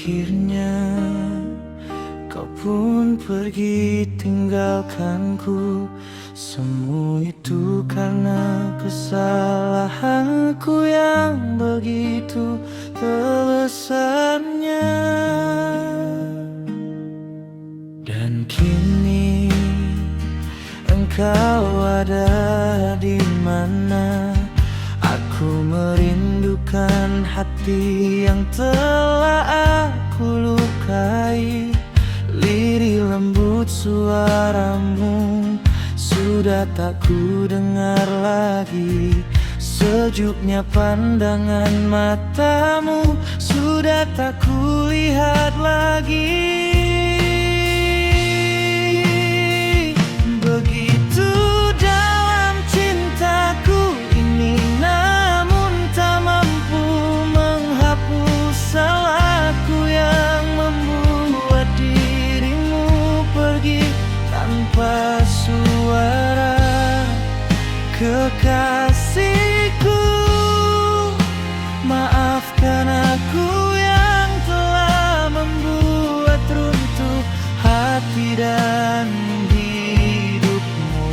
Akhirnya kau pun pergi tinggalkanku. Semua itu karena kesalahanku yang begitu terbesarnya. Dan kini engkau ada di mana? Aku merindukan hati yang telah aku lukai. Lirih lembut suaramu sudah tak ku dengar lagi. Sejuknya pandangan matamu sudah tak ku lihat lagi. Begitu dalam cintaku ini, namun tak mampu menghapus salahku yang membuat dirimu pergi tanpa suara. Kekasihku, maafkan aku yang telah membuat runtuh hati dan hidupmu.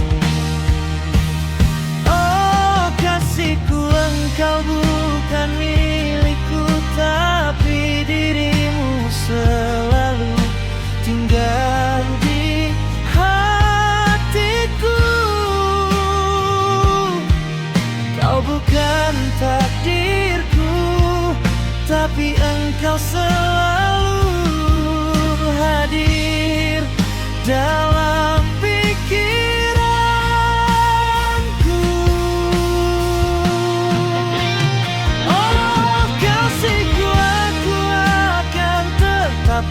Oh kasihku, engkau bukan milikku, tapi dirimu selalu tinggal di hatiku. Kau bukan takdirku, tapi engkau selalu hadir dalam pikiranku. Oh kasihku, aku akan tetap